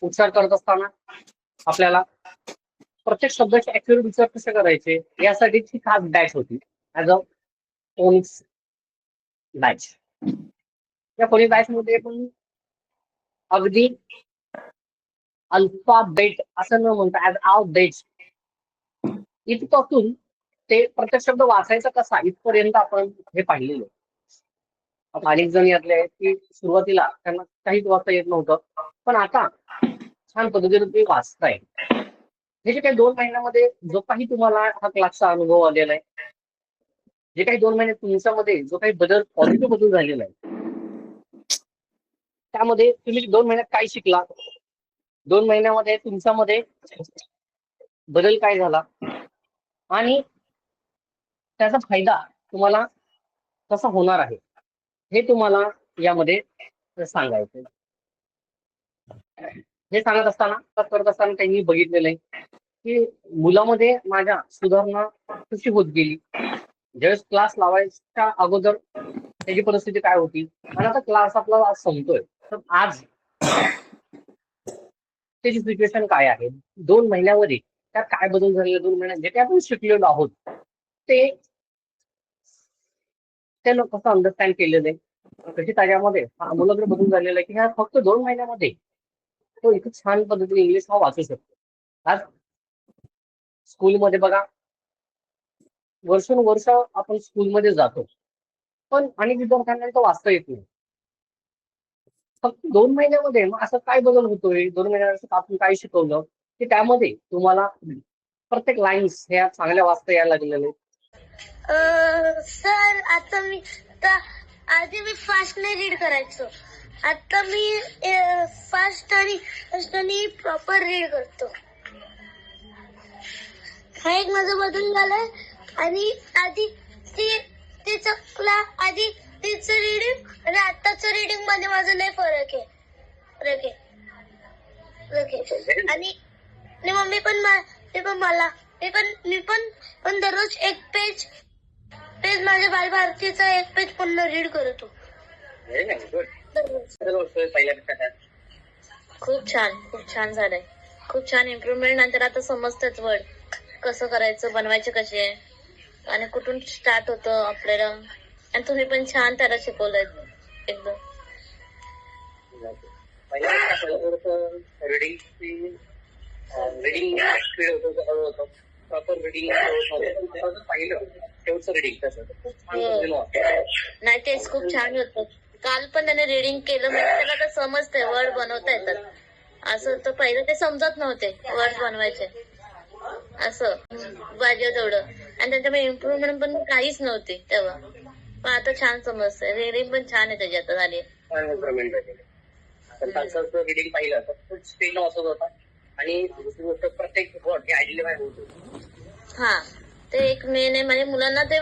उच्चार करत असताना आपल्याला प्रत्येक शब्दाचे ऍक्युरेट उच्चार कसे करायचे यासाठीची खास बॅच होती ऍज अ फोनिक्स बॅच. या फोनिक्स बॅच मध्ये पण अगदी अल्फाबेट असं न म्हणता ऍज आव बेट इथपासून ते प्रत्येक शब्द वाचायचा कसा इथपर्यंत आपण हे पाहिलेलं. अनेक जण यातले आहेत की सुरुवातीला त्यांना काहीच वाचता येत नव्हतं, पण आता छान पद्धतीने ते वाचताय. हे जे काही 2 महिन्यामध्ये जो काही तुम्हाला हा क्लासचा अनुभव आलेला आहे, जे काही 2 महिने तुमच्यामध्ये जो काही बदल पॉझिटिव्ह बदल झालेला आहे, त्यामध्ये तुम्ही 2 महिन्यात काय शिकला, 2 महिन्यामध्ये तुमच्यामध्ये बदल काय झाला आणि त्याचा फायदा तुम्हाला कसा होणार आहे हे तुम्हाला यामध्ये सांगायचं. हे सांगत असताना करत असताना त्यांनी बघितलेलं आहे की मुलामध्ये माझ्या सुधारणा कशी होत गेली. ज्यावेळेस क्लास लावायच्या अगोदर त्याची परिस्थिती काय होती आणि आता क्लास आपला आज संपतोय, तर आज त्याची सिच्युएशन काय आहे, 2 महिन्यामध्ये त्यात काय बदल झालेले, 2 महिन्यात जे काही आपण शिकलेलो आहोत ते त्यानं कसं अंडरस्टँड केलेलं आहे, कशी त्याच्यामध्ये आमूलाग्र बदल झालेला आहे की ह्या फक्त 2 महिन्यामध्ये तो इतकं छान पद्धतीने इंग्लिश हा वाचू शकतो. आज स्कूलमध्ये बघा, वर्षानुवर्ष आपण स्कूलमध्ये जातो, पण अनेक विद्यार्थ्यांना तो वाचता येत नाही. फक्त 2 महिन्यामध्ये मग असं काय बदल होतोय, 2 महिन्यात आपण काय शिकवलं की त्यामध्ये तुम्हाला प्रत्येक लाईन्स ह्या चांगल्या वाचता यायला लागलेल्या आहेत. सर आता मी आधी मी फास्ट नाही रीड करायचो, आता मी फास्ट आणि प्रॉपर रीड करतो. हा एक माझं बदल झालाय. आणि आधी आधी तिचं रीडिंग आणि आताच रीडिंग मध्ये माझं लय फरक आहे. आणि मम्मी पण मी पण दररोज एक पेज माझ्या बालभारतीचा एक पेज पुन्हा रीड करतो. खूप छान झालंय. खूप छान इम्प्रुव्हमेंट. नंतर आता समजतच वर्ड कसं करायचं, बनवायचे कसे आणि कुठून स्टार्ट होतं आपल्याला. आणि तुम्ही पण छान त्याला शिकवलंय एकदम. रीडिंग स्पीड होतं, प्रॉपर रीडिंग पाहिलं तेवढं रीडिंग नाही, तेच खूप छान होतं. काल पण त्याने रीडिंग केलं म्हणजे त्याला आता समजतंय वर्ड बनवता येतात. असं तर पहिलं ते समजत नव्हते वर्ड बनवायचे असं पाहिजे तेवढं. आणि त्याच्यामुळे इम्प्रुव्हमेंट पण काहीच नव्हती तेव्हा, पण आता छान समजतंय. रीडिंग पण छान आहे त्याची आता झाली. रीडिंग पाहिलं तर स्क्रीन वाचत होता आणि दुसरी गोष्ट प्रत्येक वर्ड हे आयडेंटिफाय होत होतं. हा, ते एक मेन आहे. म्हणजे मुलांना ते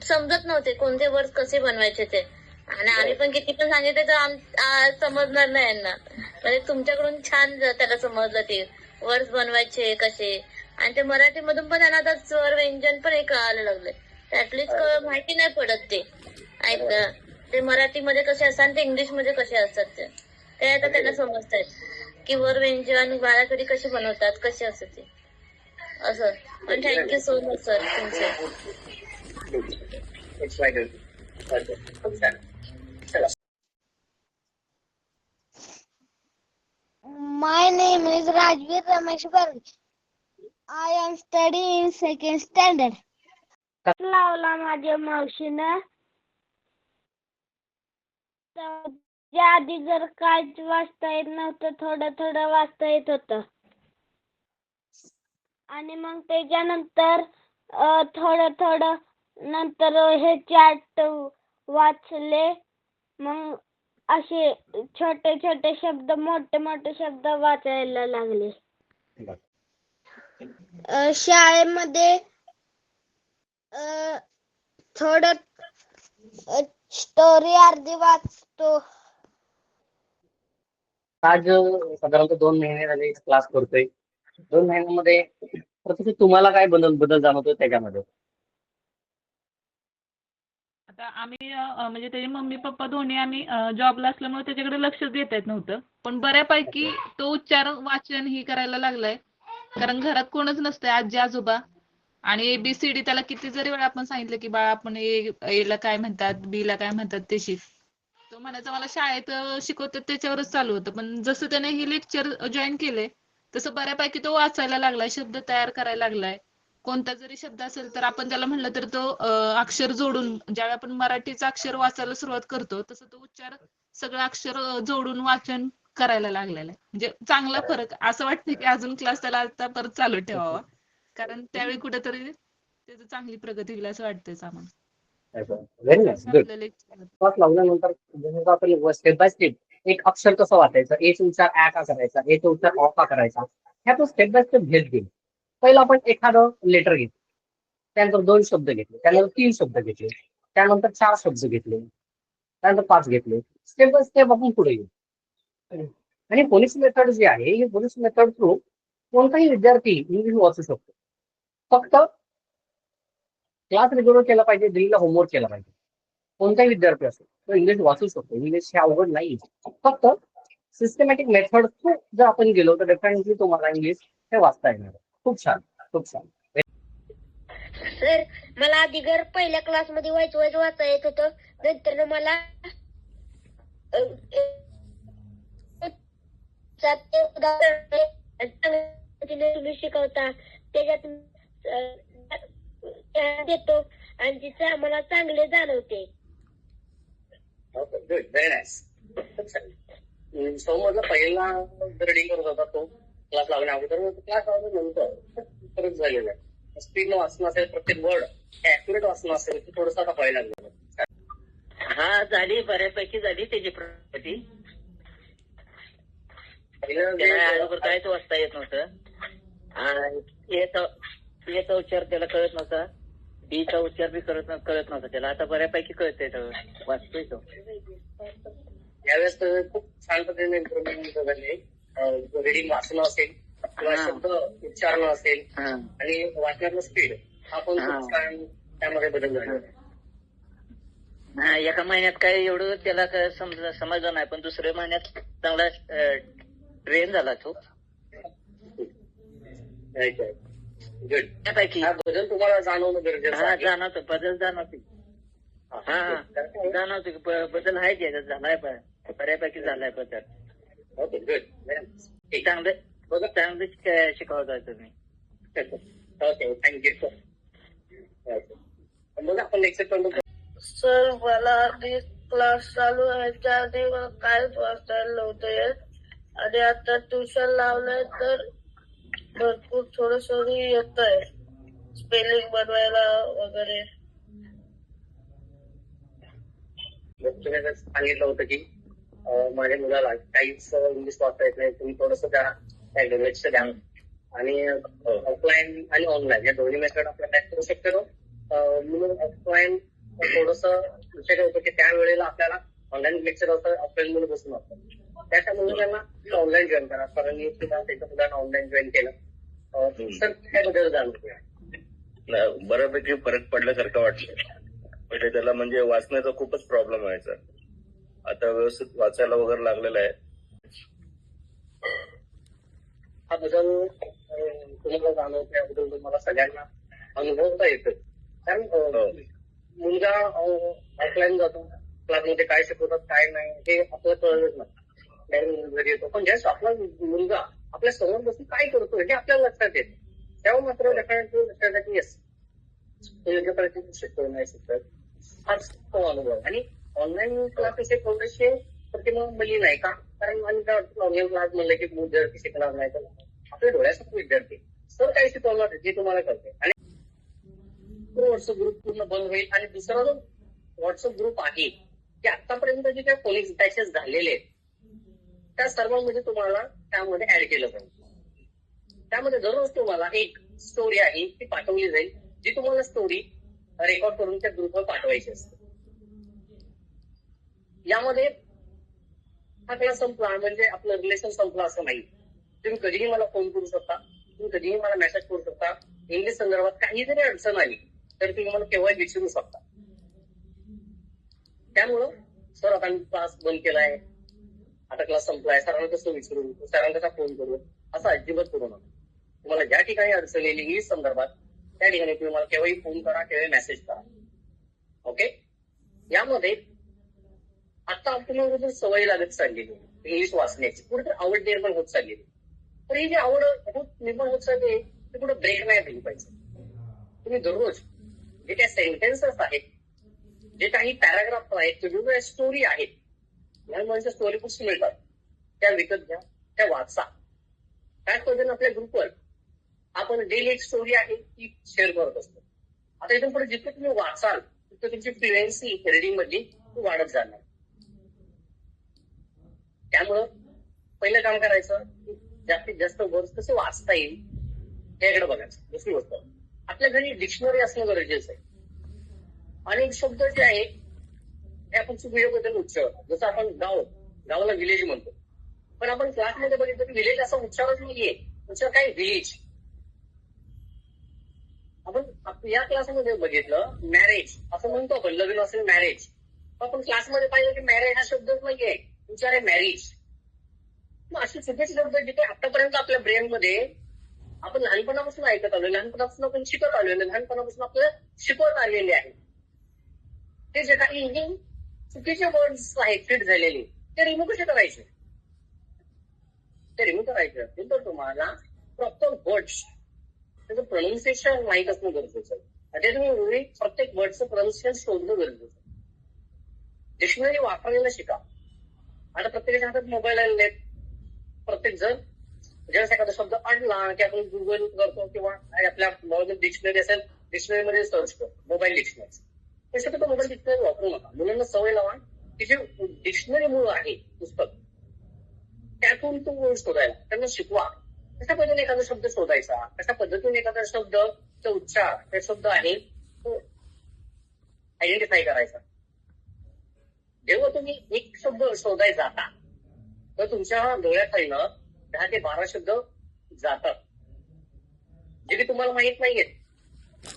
समजत नव्हते कोणते वर्ड कसे बनवायचे ते. आणि आम्ही पण किती पण सांगितले तर समजणार नाही यांना. म्हणजे तुमच्याकडून छान त्याला समजलं ते वर्ड बनवायचे कसे. आणि ते मराठीमधून पण त्यांना आता स्वर व्यंजन पण एक कळायला लागले. ऍटलीस्ट माहिती नाही पडत ते ऐकलं ते मराठीमध्ये कसे असतात आणि ते इंग्लिशमध्ये कसे असतात ते आता त्यांना समजत आहेत की वर व्यंजन बाळाकडे कसे बनवतात, कसे असतात ते असं. पण थँक्यू सो मच सर तुमचे. My name is Rajveer Ramesh Garg. I am studying in 2nd standard. लावला माझ्या मावशीनं. त्या आधी जर काहीच वाचता येत नव्हतं, थोडं वाचता येत होतं. आणि मग त्याच्यानंतर थोडं नंतर हे चार्ट वाचले. मग असे छोटे शब्द मोठे शब्द वाचायला लागले. शाळेमध्ये थोडं स्टोरी अर्धी वाचतो. आज साधारणतः 2 महिने झाले क्लास करतोय. 2 महिन्यामध्ये प्रत्यक्ष तुम्हाला काय बदल जाणवतो त्याच्यामध्ये? आता आम्ही म्हणजे त्याचे मम्मी पप्पा दोन्ही आम्ही जॉबला असल्यामुळे त्याच्याकडे लक्ष देता येत नव्हतं. पण बऱ्यापैकी तो उच्चार वाचन ही करायला लागलाय. कारण घरात कोणच नसतंय, आजी आजोबा. आणि ABCD त्याला किती जरी वेळा आपण सांगितलं की बाळा आपण A ला काय म्हणतात, B ला काय म्हणतात ते शिक. तो म्हणायचा मला शाळेत शिकवतात त्याच्यावरच चालू होतं. पण जसं त्याने ही लेक्चर जॉईन केले तसं बऱ्यापैकी तो वाचायला लागलाय, शब्द तयार करायला लागलाय. कोणता जरी शब्द असेल तर आपण त्याला म्हणलं तर तो अक्षर जोडून, ज्यावेळी आपण मराठीचं अक्षर वाचायला सुरुवात करतो तसं तो उच्चार सगळं अक्षर जोडून वाचन करायला लागलेला आहे. म्हणजे चांगला फरक. असं वाटतं की अजून क्लास त्याला आता परत चालू ठेवावा, कारण त्यावेळी कुठेतरी त्याची चांगली प्रगती होईल असं वाटतंय आम्हाला. Very nice, good. आपलं lecture. क्लास लावल्यानंतर जसं आपण स्टेप बाय स्टेप एक अक्षर कसं वाचायचं, एचा उच्चार ऍ का करायचा, एचा उच्चार ऑ का करायचा, हे आपण स्टेप बाय स्टेप घेत गेलो. पहिलं आपण एखादं लेटर घेतलं, त्यानंतर 2 शब्द घेतले, त्यानंतर 3 शब्द घेतले, त्यानंतर 4 शब्द घेतले, त्यानंतर 5 घेतले. स्टेप बाय स्टेप आपण पुढे गेलो. आणि फोनिक्स मेथड जी आहे, ही फोनिक्स मेथड थ्रू कोणताही विद्यार्थी इंग्लिश वाचू शकतो. फक्त क्लास रेग्युलर केला पाहिजे, डेलीला होमवर्क केला पाहिजे. कोणताही विद्यार्थी असेल तो इंग्लिश वाचू शकतो. इंग्लिश हे अवघड नाही. फक्त सिस्टमॅटिक मेथड थ्रू जर आपण गेलो तर डेफिनेटली तुम्हाला इंग्लिश हे वाचता येणार. खूप छान, खूप छान. सर मला आधी घर पहिल्या क्लासमध्ये वाचता येत होतं. नंतर मला तुम्ही शिकवता त्याच्यात देतो आणि तिथे आम्हाला चांगले जाणवते. Good, very nice. समजला पहिला रीडिंग करत होता तो क्लास लावण्या अगोदर, क्लास लावल्यानंतर खरंच झालेलं आहे. स्पीड वाचणं असेल, प्रत्येक वर्ड ऍक्युरेट वाचणं असेल, ते थोडंसं आता व्हायला लागलं. हा झाली, बऱ्यापैकी झाली त्याची प्रगती. पहिलं त्याला अगोदर काहीच वाचता येत नव्हतं. एचा उच्चार त्याला कळत नव्हता, बीचा उच्चार बी कळत नव्हता त्याला. आता बऱ्यापैकी कळतंय, वाचतोय तो. यावेळेस तर खूप छान पद्धतीने इम्प्रुव्हमेंट झाले. रीडिंग वाचणं असेल किंवा शब्द उच्चारणं असेल आणि वाचण्यातलं स्पीड हा पण खूप छान त्यामध्ये बदल झाला. एका महिन्यात काय एवढं त्याला समजलं नाही, पण दुसऱ्या महिन्यात चांगला ट्रेन झाला तो. गुड. त्यापैकी हा बदल तुम्हाला जाणवणं गरजेचं आहे. जाणवतो, बदल जाणवतो. जाणवतो की बदल आहे त्याच्यात, झालाय पण बऱ्यापैकी झालाय बदल. Okay, good. चांगलं शिकवताय तुम्ही. Okay, thank you. मग आपण नेक्स्ट सर मला आधी क्लास चालू व्हायच्या आधी मला काहीच वाचायला नव्हतं येत आणि आता ट्युशन लावलंय तर भरपूर थोडं येत आहे स्पेलिंग बनवायला वगैरे. तुम्ही सांगितलं होतं की माझ्या मुलाला काहीच इंग्लिश वाचता येत नाही, तुम्ही थोडंसं त्याला लक्ष द्या. आणि ऑफलाईन आणि ऑनलाईन या दोन्ही मेथड आपण टॅक करू शकतो. म्हणून ऑफलाईन थोडस विषय होतं की त्यावेळेला आपल्याला ऑनलाईन लेक्चर होतं, ऑफलाईन मध्ये बसून असतं. त्याच्यामुळे त्यांना ऑनलाईन जॉईन करा. कारण मी सुद्धा त्याच्या मुलांना ऑनलाईन जॉईन केलं. सर काय बदल जाणवतो? बऱ्यापैकी फरक पडल्यासारखं वाटलं. पहिले त्याला म्हणजे वाचण्याचा खूपच प्रॉब्लेम व्हायचा, आता व्यवस्थित वाचायला वगैरे लागलेला आहे. हा बदल तुम्हाला जाणवतो, याबद्दल तुम्हाला सगळ्यांना अनुभवता येतं. कारण मुलगा ऑफलाईन जातो, क्लासमध्ये काय शिकवतात काय नाही हे आपल्याला कळलंच नाही, घरी येतो. पण ज्यावेळेस आपला मुलगा आपल्या समोर बसून काय करतो हे आपल्याला लक्षात येतं. तेव्हा मात्र डेफिनेटली लक्षात येतं की येस योग्य पद्धतीने शिकतो नाही शिकत, हाच तो अनुभव. आणि ऑनलाईन क्लासेस हे थोडेसे प्रतिबंधली नाही का, कारण ऑनलाईन क्लास म्हणलं की विद्यार्थी शिकणार नाही, तर आपल्या डोळ्यासमोर विद्यार्थी सर काही शिकवणार जे तुम्हाला कळते. आणि व्हॉट्सअप ग्रुप पूर्ण बंद होईल. आणि दुसरा जो व्हॉट्सअप ग्रुप आहे की आतापर्यंत जे काही फोनिक्स बॅचेस झालेले आहेत त्या सर्वांमध्ये तुम्हाला त्यामध्ये ऍड केलं पाहिजे. त्यामध्ये दररोज तुम्हाला एक स्टोरी आहे ती पाठवली जाईल, जी तुम्हाला स्टोरी रेकॉर्ड करून त्या ग्रुपवर पाठवायची असते. यामध्ये हा क्लास संपला म्हणजे आपलं रिलेशन संपलं असं नाही. तुम्ही कधीही मला फोन करू शकता, तुम्ही कधीही मला मेसेज करू शकता. इंग्लिश संदर्भात काही जरी अडचण आली तर तुम्ही मला केव्हाही विचारू शकता. त्यामुळं सर आता मी क्लास बंद केलाय, आता क्लास संपलाय, सरांना कसं विचारू, सरांना कसा फोन करू, असं अजिबात करू नका. तुम्हाला ज्या ठिकाणी अडचण येईल इंग्लिश संदर्भात त्या ठिकाणी तुम्ही मला केव्हाही फोन करा, केव्हाही मेसेज करा. ओके. यामध्ये आता आपल्याला सवय लागत चाललेली इंग्लिश वाचण्याची, कुठे आवड निर्माण होत चाललेली. तर ही जी आवड निर्माण होत चालली ते कुठे ब्रेक नाही दिली पाहिजे. तुम्ही दररोज जे काही सेंटेन्सेस आहेत, जे काही पॅराग्राफ आहेत, जे स्टोरी आहेत, लहान मुलांच्या स्टोरी बुक्स मिळतात, त्या विकत घ्या, त्या वाचा. त्याच पद्धतीने आपल्या ग्रुपवर आपण डेली एक स्टोरी आहे ती शेअर करत असतो. आता इथून पुढे जितकं तुम्ही वाचाल तितकं तुमची फ्लुएन्सी रीडिंग मधली वाढत जाणार. त्यामुळं पहिलं काम करायचं, जास्तीत जास्त वर्ड्स कसे वाचता येईल त्याकडे बघायचं. दुसरी गोष्ट, आपल्या घरी डिक्शनरी असणं गरजेचं आहे. अनेक शब्द जे आहेत हे आपण चुकीबद्दल उच्चारतो. जसं आपण गावाला विलेज म्हणतो, पण आपण क्लासमध्ये बघितलं की विलेज असा उच्चारच नाहीये. उच्चार काय विलेज. आपण या क्लासमध्ये बघितलं मॅरेज असं म्हणतो, आपण लग्न असेल मॅरेज. आपण क्लासमध्ये पाहिलं की मॅरेज हा शब्दच नाहीये, उच्चार आहे मॅरेज. मग अशी चुकीचे शब्द जिथे आतापर्यंत आपल्या ब्रेनमध्ये आपण लहानपणापासून ऐकत आलो, लहानपणापासून आपण शिकत आलो, लहानपणापासून आपल्याला शिकवत आलेले आहे, ते जे काही चुकीचे वर्ड्स आहेत फिट झालेले, ते रिमूव्ह कसे करायचे. ते रिमूव्ह करायचे असेल तर तुम्हाला प्रॉपर वर्ड्स त्याचं प्रोनाऊन्सिएशन माहीत असणं गरजेचं आहे. ते तुम्ही प्रत्येक वर्डचं प्रोनाऊन्सिएशन शोधणं गरजेचं आहे. डिक्शनरी वापरायला शिका. आता प्रत्येकाच्या हातात मोबाईल आलेले आहेत. प्रत्येक जण ज्यावेळेस एखादा शब्द आणला की आपण गुगल करतो किंवा आपल्या मोबाईल डिक्शनरी असेल, डिक्शनरीमध्ये सर्च करतो, मोबाईल डिक्शनरी. हे शक्यतो मोबाईल डिक्शनरी वापरू नका. मुलांना सवय लावा की जे डिक्शनरी मुळे आहे पुस्तक त्यातून तो वर्ड शोधायला त्यांना शिकवा. कशा पद्धतीने एखादा शब्द शोधायचा, कशा पद्धतीने एखादा शब्दचा उच्चार ते शब्द आहे तो आयडेंटिफाय करायचा. जेव्हा तुम्ही एक शब्द शोधायला जाता तर तुमच्या डोळ्याखालीनं 10 ते 12 शब्द जातात, जे की तुम्हाला माहित नाहीयेत.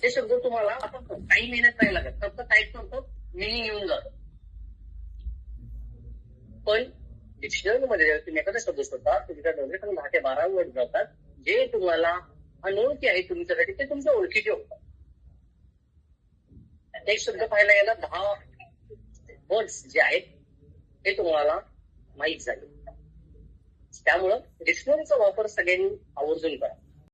ते शब्द तुम्हाला आता काही मेहनत नाही लागत, फक्त टाईप करतो, मिनिंग येऊन जातो. पण डिक्शनरीमध्ये तुम्ही एखादा शब्द शोधता तुमच्या डोळ्याखाली 10 ते 12 वर्ड जातात, जे तुम्हाला अनोळखी आहे तुमच्यासाठी ते तुमच्या ओळखीचे होतात. एक शब्द पाहायला गेला 10 वर्ड्स जे आहेत ते तुम्हाला माहीत झाले. त्यामुळं डिक्शनरीचा वापर सगळ्यांनी आवर्जून करा.